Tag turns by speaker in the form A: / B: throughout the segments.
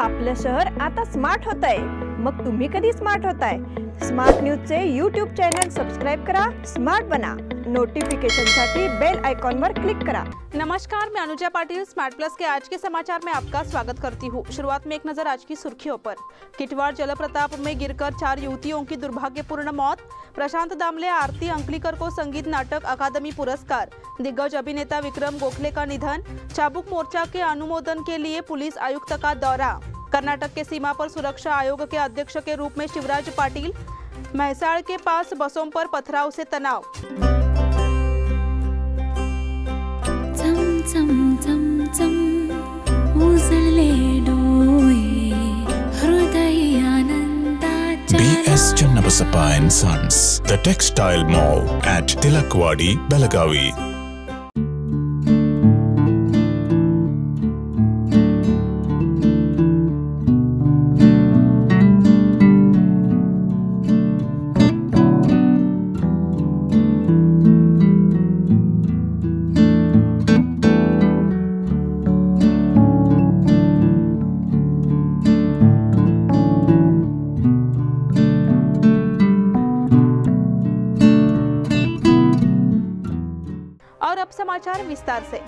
A: आपलं शहर आता स्मार्ट होत आहे। मग तुम्ही कधी स्मार्ट होताय? स्मार्ट न्यूजचे यूट्यूब चॅनल सबस्क्राइब करा, स्मार्ट बना। नोटिफिकेशनसाठी बेल आइकॉन पर क्लिक करा।
B: नमस्कार, मैं अनुजा पाटिल स्मार्ट प्लस के आज के समाचार में आपका स्वागत करती हूँ। शुरुआत में एक नजर आज की सुर्खियों पर। किटवाड़ जलप्रताप में गिरकर 4 युवतियों की दुर्भाग्यपूर्ण मौत। प्रशांत दामले, आरती अंकलीकर को संगीत नाटक अकादमी पुरस्कार। दिग्गज अभिनेता विक्रम गोखले का निधन। चाबुक मोर्चा के अनुमोदन के लिए पुलिस आयुक्त का दौरा। कर्नाटक के सीमा पर सुरक्षा आयोग के अध्यक्ष के रूप में शिवराज पाटिल। महसाड़ के पास बसों पर पथराव से तनाव।
C: BS Channabasappa and Sons, the textile mall at Tilakwadi, Belagavi.
B: और अब समाचार विस्तार से।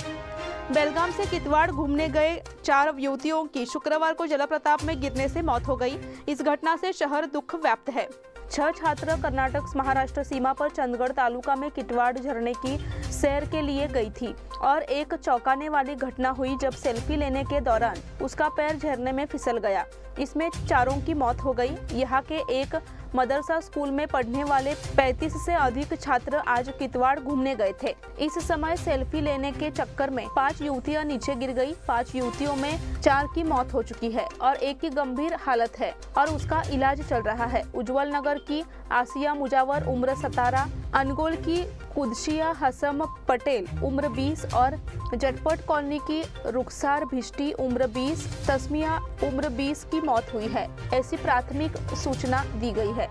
B: बेलगाम से कितवाड़ घूमने गए 4 युवतियों की शुक्रवार को जलप्रताप में गिरने से मौत हो गई। इस घटना से शहर दुख व्याप्त है। 6 छात्र कर्नाटक महाराष्ट्र सीमा पर चंदगढ़ तालुका में किटवाड़ झरने की सैर के लिए गई थी और एक चौंकाने वाली घटना हुई जब सेल्फी लेने के दौरान उसका पैर झरने में फिसल गया। इसमें 4 की मौत हो गई। यहाँ के एक मदरसा स्कूल में पढ़ने वाले 35 से अधिक छात्र आज कितवाड़ घूमने गए थे। इस समय सेल्फी लेने के चक्कर में 5 युवतियां नीचे गिर गई। 5 युवतियों में 4 की मौत हो चुकी है और एक की गंभीर हालत है और उसका इलाज चल रहा है। उज्जवल नगर की आसिया मुजावर उम्र 17, अनगोल की कुदशिया हसम पटेल उम्र 20 और जटपट कॉलोनी की रुखसार भिष्टी उम्र 20, तस्मिया उम्र 20 की मौत हुई है। ऐसी प्राथमिक सूचना दी गई है।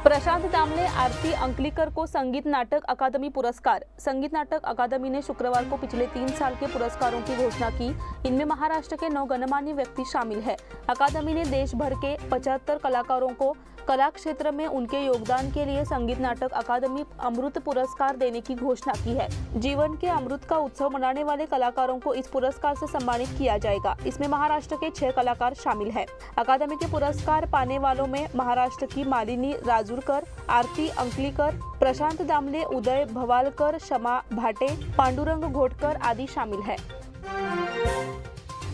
B: प्रशांत दामले, आरती अंकलीकर को संगीत नाटक अकादमी पुरस्कार। संगीत नाटक अकादमी ने शुक्रवार को पिछले 3 साल के पुरस्कारों की घोषणा की। इनमें महाराष्ट्र के 9 गणमान्य व्यक्ति शामिल है। अकादमी ने देश भर के 75 कलाकारों को कला क्षेत्र में उनके योगदान के लिए संगीत नाटक अकादमी अमृत पुरस्कार देने की घोषणा की है। जीवन के अमृत का उत्सव मनाने वाले कलाकारों को इस पुरस्कार से सम्मानित किया जाएगा। इसमें महाराष्ट्र के 6 कलाकार शामिल हैं। अकादमी के पुरस्कार पाने वालों में महाराष्ट्र की मालिनी राजूरकर, आरती अंकलीकर, प्रशांत दामले, उदय भवालकर, शमा भाटे, पांडुरंग घोटकर आदि शामिल है।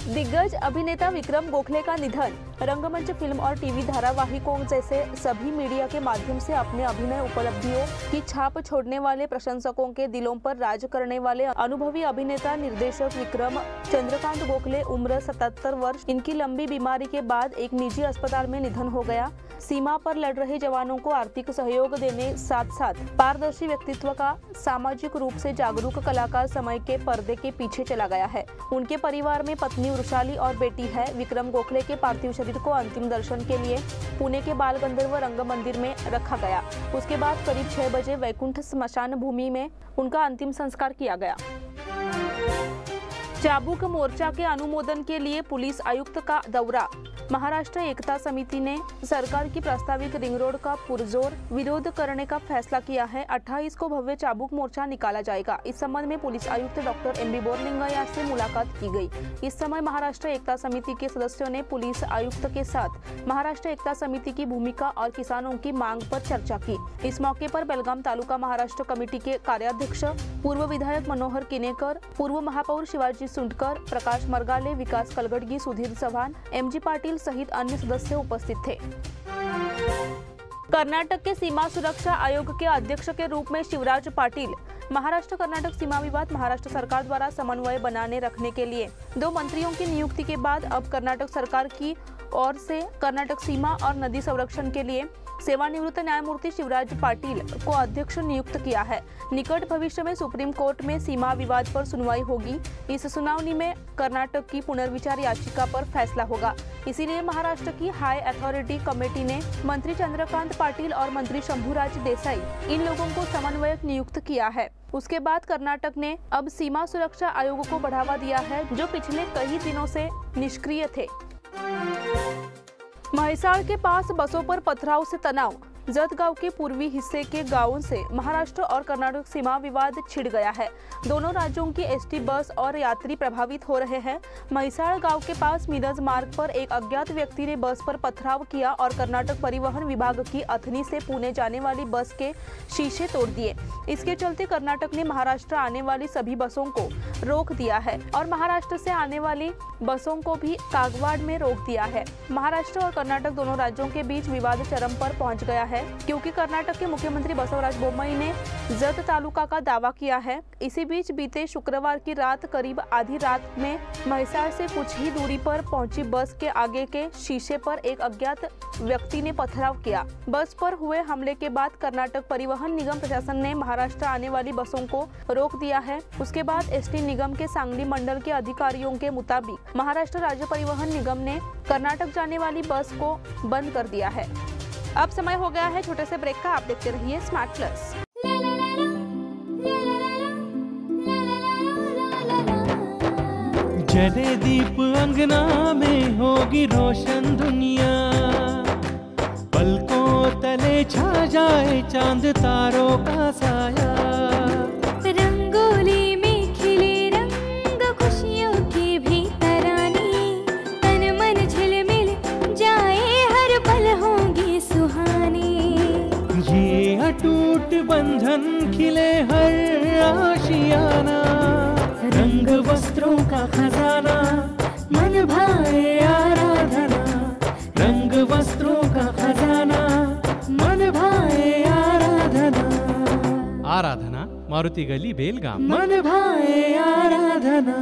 B: दिग्गज अभिनेता विक्रम गोखले का निधन। रंगमंच, फिल्म और टीवी धारावाहिकों जैसे सभी मीडिया के माध्यम से अपने अभिनय उपलब्धियों की छाप छोड़ने वाले, प्रशंसकों के दिलों पर राज करने वाले अनुभवी अभिनेता निर्देशक विक्रम चंद्रकांत गोखले उम्र 77 वर्ष। इनकी लंबी बीमारी के बाद एक निजी अस्पताल में निधन हो गया। सीमा पर लड़ रहे जवानों को आर्थिक सहयोग देने साथ साथ पारदर्शी व्यक्तित्व का सामाजिक रूप से जागरूक कलाकार समय के पर्दे के पीछे चला गया है। उनके परिवार में पत्नी वृषाली और बेटी है। विक्रम गोखले के पार्थिव शरीर को अंतिम दर्शन के लिए पुणे के बाल गंधर्व रंग मंदिर में रखा गया। उसके बाद करीब 6 बजे वैकुंठ स्मशान भूमि में उनका अंतिम संस्कार किया गया। चाबुक मोर्चा के अनुमोदन के लिए पुलिस आयुक्त का दौरा। महाराष्ट्र एकता समिति ने सरकार की प्रस्तावित रिंग रोड का पुरजोर विरोध करने का फैसला किया है। 28 को भव्य चाबुक मोर्चा निकाला जाएगा। इस संबंध में पुलिस आयुक्त डॉक्टर एमबी बोरलिंगय्या से मुलाकात की गई। इस समय महाराष्ट्र एकता समिति के सदस्यों ने पुलिस आयुक्त के साथ महाराष्ट्र एकता समिति की भूमिका और किसानों की मांग पर चर्चा की। इस मौके पर बेलगाम तालुका महाराष्ट्र कमेटी के कार्याध्यक्ष पूर्व विधायक मनोहर किनेकर, पूर्व महापौर शिवाजी सुंडकर, प्रकाश मरगाले, विकास कलगडगी, सुधीर चव्हाण, एमजी पाटिल सहित अन्य सदस्य उपस्थित थे। कर्नाटक के सीमा सुरक्षा आयोग के अध्यक्ष के रूप में शिवराज पाटिल। महाराष्ट्र कर्नाटक सीमा विवाद महाराष्ट्र सरकार द्वारा समन्वय बनाने रखने के लिए 2 मंत्रियों की नियुक्ति के बाद अब कर्नाटक सरकार की ओर से कर्नाटक सीमा और नदी संरक्षण के लिए सेवानिवृत्त न्यायमूर्ति शिवराज पाटिल को अध्यक्ष नियुक्त किया है। निकट भविष्य में सुप्रीम कोर्ट में सीमा विवाद पर सुनवाई होगी। इस सुनवाई में कर्नाटक की पुनर्विचार याचिका पर फैसला होगा। इसीलिए महाराष्ट्र की हाई अथॉरिटी कमेटी ने मंत्री चंद्रकांत पाटिल और मंत्री शंभूराज देसाई इन लोगों को समन्वयक नियुक्त किया है। उसके बाद कर्नाटक ने अब सीमा सुरक्षा आयोग को बढ़ावा दिया है, जो पिछले कई दिनों से निष्क्रिय थे। महिसाड़ के पास बसों पर पथराव से तनाव। जतगांव के पूर्वी हिस्से के गांवों से महाराष्ट्र और कर्नाटक सीमा विवाद छिड़ गया है। दोनों राज्यों की एसटी बस और यात्री प्रभावित हो रहे हैं। महिसाड़ गांव के पास मिदज मार्ग पर एक अज्ञात व्यक्ति ने बस पर पथराव किया और कर्नाटक परिवहन विभाग की अथनी से पुणे जाने वाली बस के शीशे तोड़ दिए। इसके चलते कर्नाटक ने महाराष्ट्र आने वाली सभी बसों को रोक दिया है और महाराष्ट्र से आने वाली बसों को भी कागवाड़ में रोक दिया है। महाराष्ट्र और कर्नाटक दोनों राज्यों के बीच विवाद चरम पर पहुंच गया है, क्योंकि कर्नाटक के मुख्यमंत्री बसवराज बोम्मई ने जत तालुका का दावा किया है। इसी बीच बीते शुक्रवार की रात करीब आधी रात में महिसाड़ से कुछ ही दूरी पर पहुंची बस के आगे के शीशे पर एक अज्ञात व्यक्ति ने पथराव किया। बस पर हुए हमले के बाद कर्नाटक परिवहन निगम प्रशासन ने महाराष्ट्र आने वाली बसों को रोक दिया है। उसके बाद एसटी निगम के सांगली मंडल के अधिकारियों के मुताबिक महाराष्ट्र राज्य परिवहन निगम ने कर्नाटक जाने वाली बस को बंद कर दिया है। अब समय हो गया है छोटे से ब्रेक का। आप देखते रहिए स्मार्ट प्लस।
D: जले दीप अंगना में होगी रोशन दुनिया, पलकों तले छा जाए चांद तारों का साया।
E: रंगोली में खिले रंग खुशियों की भी तरानी, तन मन झिलमिल जाए हर पल होंगे सुहानी।
D: ये अटूट बंधन खिले हर आशियाना, रंग वस्त्रों का खजाना मन भाए आराधना। रंग वस्त्रों का खजाना मन भाए आराधना। आराधना मारुति गली बेलगाम। मन भाए आराधना।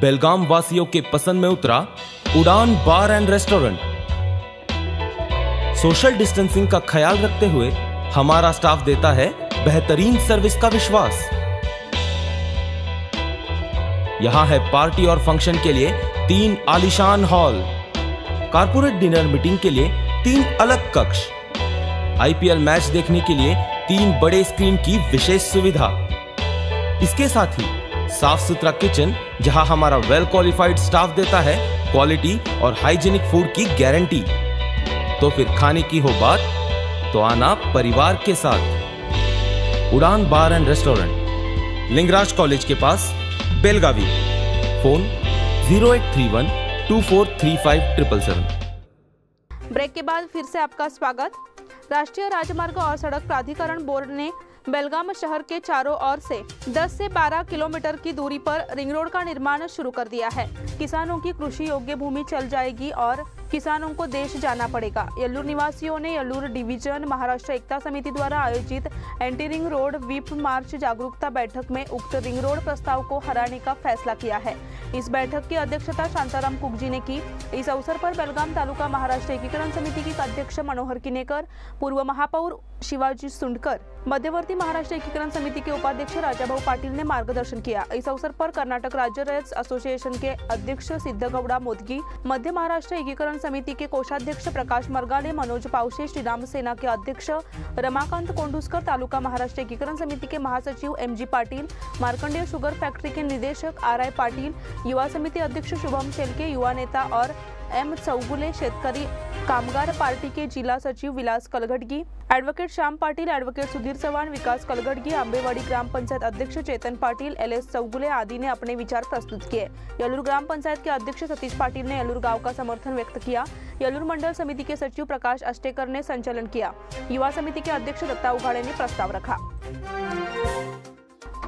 F: बेलगाम वासियों के पसंद में उतरा उड़ान बार एंड रेस्टोरेंट। सोशल डिस्टेंसिंग का ख्याल रखते हुए हमारा स्टाफ देता है बेहतरीन सर्विस का विश्वास। यहां है पार्टी और फंक्शन के लिए 3 आलीशान हॉल, कारपोरेट डिनर मीटिंग के लिए 3 अलग कक्ष, आईपीएल मैच देखने के लिए 3 बड़े स्क्रीन की विशेष सुविधा। इसके साथ ही साफ सुथरा किचन, जहां हमारा वेल क्वालिफाइड स्टाफ देता है क्वालिटी और हाइजीनिक फूड की गारंटी। तो फिर खाने की हो बात तो आना परिवार के साथ। उड़ान बार एंड रेस्टोरेंट, लिंगराज कॉलेज के पास, बेलगावी। फोन 0831 2435 777।
B: ब्रेक के बाद फिर से आपका स्वागत। राष्ट्रीय राजमार्ग और सड़क प्राधिकरण बोर्ड ने बेलगाम शहर के चारों ओर से 10 से 12 किलोमीटर की दूरी पर रिंग रोड का निर्माण शुरू कर दिया है। किसानों की कृषि योग्य भूमि चल जाएगी और किसानों को देश जाना पड़ेगा। यल्लूर निवासियों ने यल्लूर डिवीजन महाराष्ट्र एकता समिति द्वारा आयोजित एंटी रिंग रोड व्हीप मार्च जागरूकता बैठक में उक्त रिंग रोड प्रस्ताव को हराने का फैसला किया है। इस बैठक की अध्यक्षता शांताराम कुकजी ने की। इस अवसर पर बेलगाम तालुका महाराष्ट्र एकीकरण समिति की अध्यक्ष मनोहर किनेकर, पूर्व महापौर शिवाजी सुंडकर, मध्यवर्ती महाराष्ट्र एकीकरण समिति के उपाध्यक्ष राजाभाऊ पाटिल ने मार्गदर्शन किया। इस अवसर पर कर्नाटक राज्य रयत एसोसिएशन के अध्यक्ष सिद्धगौड़ा मोदगी, मध्य महाराष्ट्र एकीकरण समिति के कोषाध्यक्ष प्रकाश मरगाले, मनोज पावशे, श्रीराम सेना के अध्यक्ष रमाकांत कोंडुस्कर, तालुका महाराष्ट्र एकीकरण समिति के महासचिव MG Patil, Markandey sugar factory के निदेशक आरआई पाटिल, युवा समिति अध्यक्ष शुभम शेलके, युवा नेता और एम चौगुले, शेतकरी कामगार पार्टी के जिला सचिव विलास कलघटगी, एडवोकेट श्याम पाटिल, एडवोकेट सुधीर चव्हाण, विकास कलघटगी, आंबेवाड़ी ग्राम पंचायत अध्यक्ष चेतन पाटिल, एलएस चौगुले आदि ने अपने विचार प्रस्तुत किए। यल्लूर ग्राम पंचायत के अध्यक्ष सतीश पाटिल ने यल्लूर गांव का समर्थन व्यक्त किया। यल्लूर मंडल समिति के सचिव प्रकाश अष्टेकर ने संचालन किया। युवा समिति के अध्यक्ष दत्ता उघाड़े ने प्रस्ताव रखा।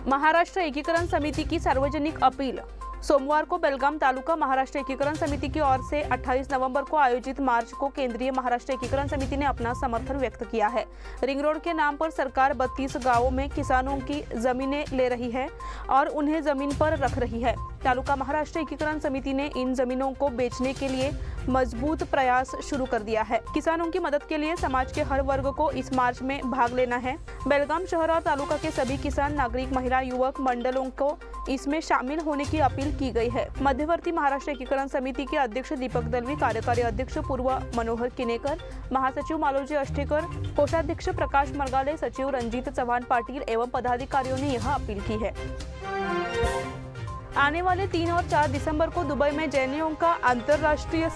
B: महाराष्ट्र एकीकरण समिति की सार्वजनिक अपील। सोमवार को बेलगाम तालुका महाराष्ट्र एकीकरण समिति की ओर से 28 नवंबर को आयोजित मार्च को केंद्रीय महाराष्ट्र एकीकरण समिति ने अपना समर्थन व्यक्त किया है। रिंग रोड के नाम पर सरकार 32 गांवों में किसानों की जमीनें ले रही है और उन्हें जमीन पर रख रही है। तालुका महाराष्ट्र एकीकरण समिति ने इन जमीनों को बेचने के लिए मजबूत प्रयास शुरू कर दिया है। किसानों की मदद के लिए समाज के हर वर्ग को इस मार्च में भाग लेना है। बेलगाम शहर और तालुका के सभी किसान, नागरिक, महिला, युवक मंडलों को इसमें शामिल होने की अपील अपील की गई है। मध्यवर्ती महाराष्ट्र एकीकरण समिति के अध्यक्ष दीपक दलवी, कार्यकारी अध्यक्ष पूर्व मनोहर किनेकर, महासचिव मालोजी अष्टेकर, कोषाध्यक्ष प्रकाश मरगाले, सचिव रंजीत चौहान पाटिल एवं पदाधिकारियों ने यह अपील की है। आने वाले 3 और 4 दिसंबर को दुबई में जैनियों का अंतर्राष्ट्रीय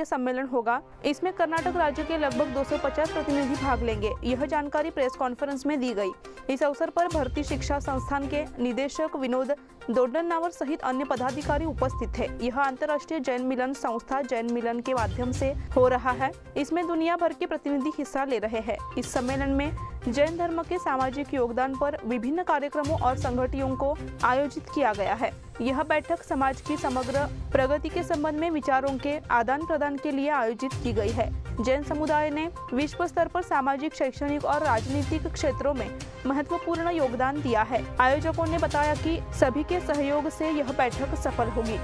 B: सम्मेलन होगा। इसमें कर्नाटक राज्य के लगभग 250 प्रतिनिधि भाग लेंगे। यह जानकारी प्रेस कॉन्फ्रेंस में दी गई। इस अवसर पर भारतीय शिक्षा संस्थान के निदेशक विनोद दोड्डनावर सहित अन्य पदाधिकारी उपस्थित थे। यह अंतर्राष्ट्रीय जैन मिलन संस्था जैन मिलन के माध्यम से हो रहा है। इसमें दुनिया भर के प्रतिनिधि हिस्सा ले रहे हैं। इस सम्मेलन में जैन धर्म के सामाजिक योगदान पर विभिन्न कार्यक्रमों और संगठनों को आयोजित किया गया है। यह बैठक समाज की समग्र प्रगति के संबंध में विचारों के आदान प्रदान के लिए आयोजित की गई है। जैन समुदाय ने विश्व स्तर पर सामाजिक, शैक्षणिक और राजनीतिक क्षेत्रों में महत्वपूर्ण योगदान दिया है। आयोजकों ने बताया कि सभी के सहयोग से यह बैठक सफल होगी।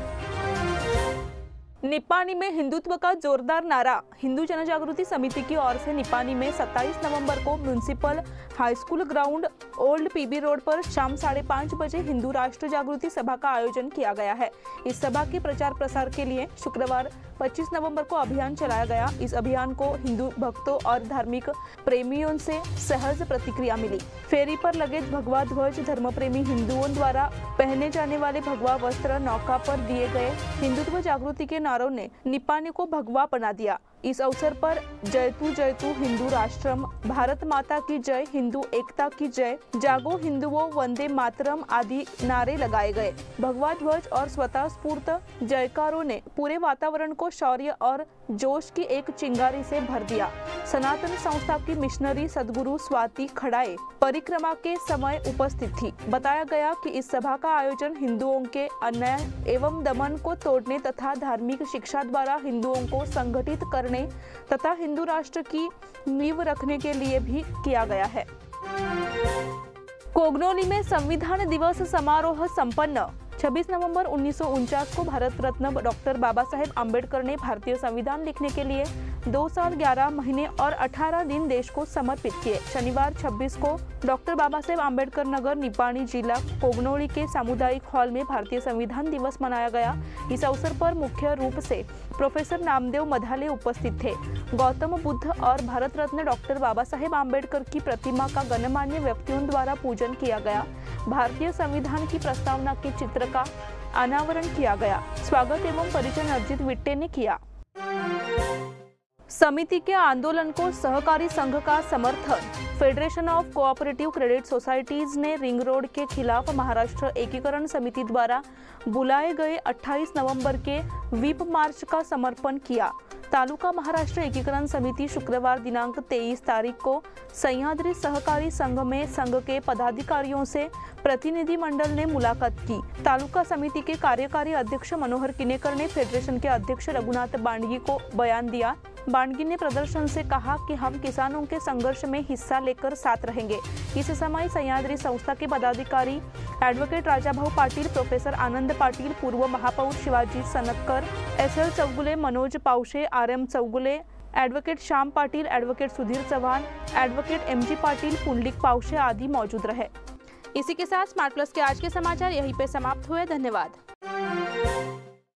B: निपानी में हिंदुत्व का जोरदार नारा। हिंदू जनजागृति समिति की ओर से निपानी में 27 नवंबर को municipal high school ground old PB road पर शाम 5:30 बजे हिंदू राष्ट्र जागृति सभा का आयोजन किया गया है। इस सभा के प्रचार प्रसार के लिए शुक्रवार 25 नवंबर को अभियान चलाया गया। इस अभियान को हिंदू भक्तों और धार्मिक प्रेमियों से सहज प्रतिक्रिया मिली। फेरी पर लगे भगवा ध्वज, धर्मप्रेमी हिंदुओं द्वारा पहने जाने वाले भगवा वस्त्र, नौका पर दिए गए हिंदुत्व जागृति के नारों ने निपानी को भगवा बना दिया। इस अवसर पर जयतु हिंदू राष्ट्रम, भारत माता की जय, हिंदू एकता की जय, जागो हिंदुओं, वंदे मातरम आदि नारे लगाए गए। भगवा ध्वज और स्वतः स्फूर्त जयकारों ने पूरे वातावरण को शौर्य और जोश की एक चिंगारी से भर दिया। सनातन संस्था की मिशनरी सदगुरु स्वाति खड़ाए परिक्रमा के समय उपस्थित थी। बताया गया कि इस सभा का आयोजन हिंदुओं के अन्याय एवं दमन को तोड़ने तथा धार्मिक शिक्षा द्वारा हिंदुओं को संगठित करने तथा हिंदू राष्ट्र की नींव रखने के लिए भी किया गया है। कोगनोली में संविधान दिवस समारोह संपन्न। 26 नवंबर 1949 को भारत रत्न डॉक्टर बाबा साहेब आम्बेडकर ने भारतीय संविधान लिखने के लिए 2 साल 11 महीने और 18 दिन देश को समर्पित किए। शनिवार 26 को डॉक्टर बाबा साहेब आम्बेडकर नगर, निपानी जिला कोगनोली के सामुदायिक हॉल में भारतीय संविधान दिवस मनाया गया। इस अवसर पर मुख्य रूप से प्रोफेसर नामदेव मधाले उपस्थित थे। गौतम बुद्ध और भारत रत्न डॉक्टर बाबा साहेब आम्बेडकर की प्रतिमा का गणमान्य व्यक्तियों द्वारा पूजन किया गया। भारतीय संविधान की प्रस्तावना के चित्र का अनावरण किया गया। स्वागत एवं परिचय नरजीत विट्टे ने किया। समिति के आंदोलन को सहकारी संघ का समर्थन। Federation of cooperative credit societies ने रिंग रोड के खिलाफ महाराष्ट्र एकीकरण समिति द्वारा बुलाए गए 28 नवंबर के व्हीप मार्च का समर्थन किया। तालुका महाराष्ट्र एकीकरण समिति शुक्रवार दिनांक 23 तारीख को सह्याद्री सहकारी संघ में संघ के पदाधिकारियों से प्रतिनिधि मंडल ने मुलाकात की। तालुका समिति के कार्यकारी अध्यक्ष मनोहर किनेकर ने फेडरेशन के अध्यक्ष रघुनाथ बांडगी को बयान दिया। बांडगी ने प्रदर्शन से कहा कि हम किसानों के संघर्ष में हिस्सा लेकर साथ रहेंगे। इस समय सह्याद्री संस्था के पदाधिकारी एडवोकेट राजाभाऊ पाटिल, प्रोफेसर आनंद पाटिल, पूर्व महापौर Shivaji Sanatkar, SL Chougule, Manoj Pawshe, RM Chougule, advocate Shyam Patil, advocate Sudhir Chauhan, advocate MG Patil, Pundalik Pawshe आदि मौजूद रहे। इसी के साथ स्मार्ट प्लस के आज के समाचार यहीं पे समाप्त हुए। धन्यवाद।